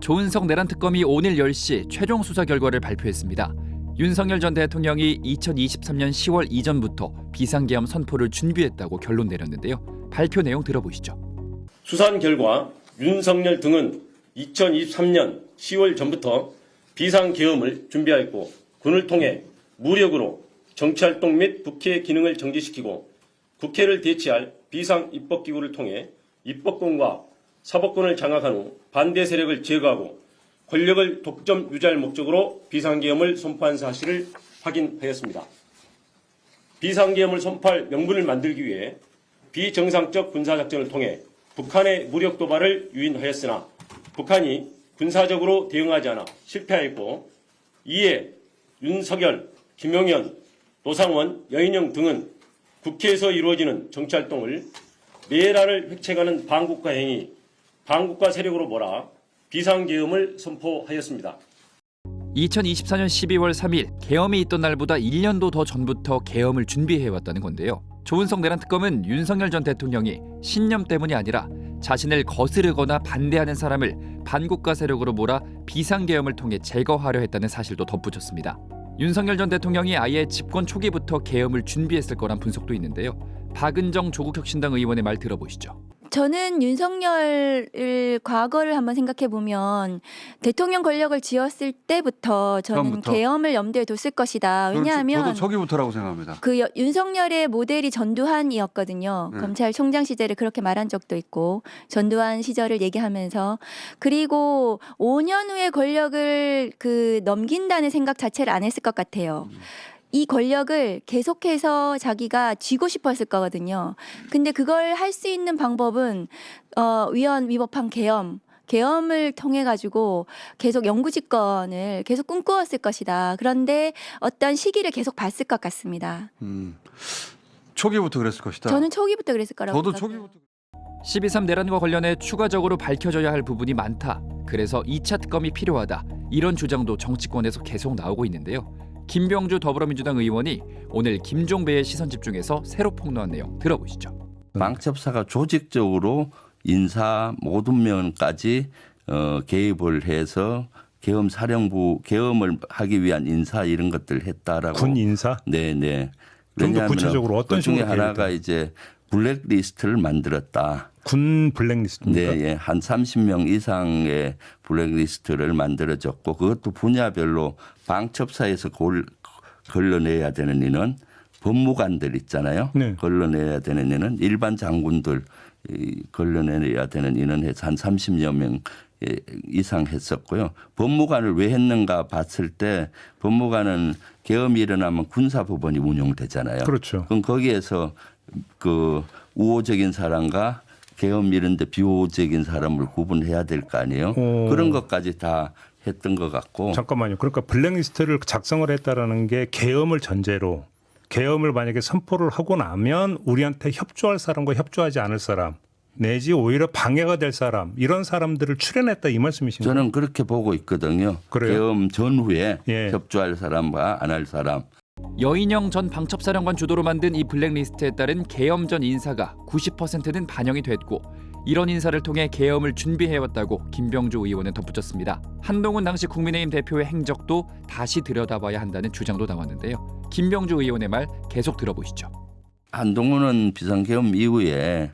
조은석 내란 특검이 오늘 10시 최종 수사 결과를 발표했습니다. 윤석열 전 대통령이 2023년 10월 이전부터 비상계엄 선포를 준비했다고 결론 내렸는데요. 발표 내용 들어보시죠. 수사한 결과 윤석열 등은 2023년 10월 전부터 비상계엄을 준비하였고 군을 통해 무력으로 정치활동 및 국회 기능을 정지시키고 국회를 대체할 비상입법기구를 통해 입법권과 사법권을 장악한 후 반대 세력을 제거하고 권력을 독점 유지할 목적으로 비상계엄을 선포한 사실을 확인하였습니다. 비상계엄을 선포할 명분을 만들기 위해 비정상적 군사작전을 통해 북한의 무력 도발을 유인하였으나 북한이 군사적으로 대응하지 않아 실패하였고 이에 윤석열, 김용현, 노상원, 여인영 등은 국회에서 이루어지는 정치활동을 내란을 획책하는 반국가 행위, 반국가 세력으로 몰아 비상계엄을 선포하였습니다. 2024년 12월 3일 계엄이 있던 날보다 1년도 더 전부터 계엄을 준비해왔다는 건데요. 조은석 내란 특검은 윤석열 전 대통령이 신념 때문이 아니라 자신을 거스르거나 반대하는 사람을 반국가 세력으로 몰아 비상계엄을 통해 제거하려 했다는 사실도 덧붙였습니다. 윤석열 전 대통령이 아예 집권 초기부터 계엄을 준비했을 거란 분석도 있는데요. 박은정 조국혁신당 의원의 말 들어보시죠. 저는 윤석열을 과거를 한번 생각해 보면 대통령 권력을 쥐었을 때부터 저는 처음부터. 계엄을 염두에 뒀을 것이다. 왜냐하면 저도 초기부터라고 생각합니다. 윤석열의 모델이 전두환이었거든요. 네. 검찰총장 시절에 그렇게 말한 적도 있고 전두환 시절을 얘기하면서 그리고 5년 후에 권력을 넘긴다는 생각 자체를 안 했을 것 같아요. 이 권력을 계속해서 자기가 쥐고 싶었을 거거든요. 근데 그걸 할 수 있는 방법은 위헌 위법한 계엄을 통해 가지고 계속 영구집권을 계속 꿈꾸었을 것이다. 그런데 어떤 시기를 계속 봤을 것 같습니다. 초기부터 그랬을 것이다. 저는 초기부터 그랬을 거라고 저도 생각해요. 초기부터. 12.3 내란과 관련해 추가적으로 밝혀져야 할 부분이 많다. 그래서 2차 특검이 필요하다. 이런 주장도 정치권에서 계속 나오고 있는데요. 김병주 더불어민주당 의원이 오늘 김종배의 시선 집중에서 새로 폭로한 내용 들어보시죠. 방첩사가 조직적으로 인사 모든 면까지 개입을 해서 계엄사령부 계엄을 하기 위한 인사 이런 것들을 했다라고. 군 인사? 네네. 좀 더 구체적으로 어떤 그 중에 식으로 하나가 개입이 이제 블랙리스트를 만들었다. 군 블랙리스트입니까? 네, 예. 한 30명 이상의 블랙리스트를 만들어졌고 그것도 분야별로 방첩사에서 걸러내야 되는 인원, 법무관들 있잖아요. 네. 걸러내야 되는 인원, 일반 장군들 걸러내야 되는 인원 해서 한 30여 명 이상 했었고요. 법무관을 왜 했는가 봤을 때 법무관은 계엄이 일어나면 군사법원이 운영되잖아요. 그렇죠. 그럼 거기에서 그 우호적인 사람과 계엄 이런 데 비우호적인 사람을 구분해야 될 거 아니에요. 그런 것까지 다 했던 것 같고. 잠깐만요. 그러니까 블랙리스트를 작성을 했다라는 게 계엄을 전제로 계엄을 만약에 선포를 하고 나면 우리한테 협조할 사람과 협조하지 않을 사람 내지 오히려 방해가 될 사람 이런 사람들을 추려냈다 이 말씀이신가요? 저는 그렇게 보고 있거든요. 그래요? 계엄 전후에 예. 협조할 사람과 안 할 사람. 여인영 전 방첩사령관 주도로 만든 이 블랙리스트에 따른 계엄 전 인사가 90%는 반영이 됐고 이런 인사를 통해 계엄을 준비해왔다고 김병주 의원은 덧붙였습니다. 한동훈 당시 국민의힘 대표의 행적도 다시 들여다봐야 한다는 주장도 나왔는데요. 김병주 의원의 말 계속 들어보시죠. 한동훈은 비상계엄 이후에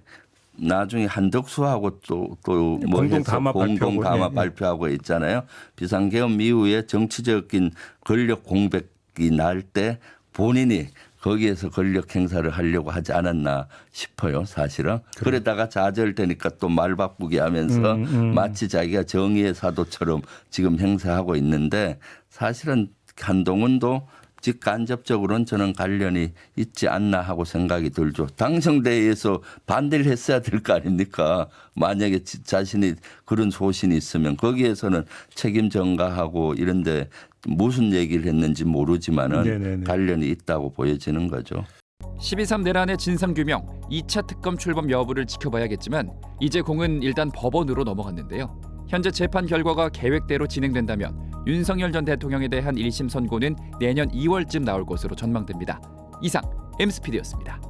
나중에 한덕수하고 또 뭐 공동 해서 담화 공동 담화 발표하고, 발표하고 있잖아요. 비상계엄 이후에 정치적인 권력 공백이 날 때 본인이 거기에서 권력 행사를 하려고 하지 않았나 싶어요. 사실은. 그러다가 좌절되니까 또 말 바꾸게 하면서 마치 자기가 정의의 사도처럼 지금 행사하고 있는데 사실은 한동훈도 직간접적으로는 저는 관련이 있지 않나 하고 생각이 들죠. 당정대회에서 반대를 했어야 될 거 아닙니까? 만약에 자신이 그런 소신이 있으면 거기에서는 책임 전가하고 이런 데 무슨 얘기를 했는지 모르지만은 네네네. 관련이 있다고 보여지는 거죠. 12.3 내란의 진상규명, 2차 특검 출범 여부를 지켜봐야겠지만 이제 공은 일단 법원으로 넘어갔는데요. 현재 재판 결과가 계획대로 진행된다면 윤석열 전 대통령에 대한 1심 선고는 내년 2월쯤 나올 것으로 전망됩니다. 이상 MSPD였습니다.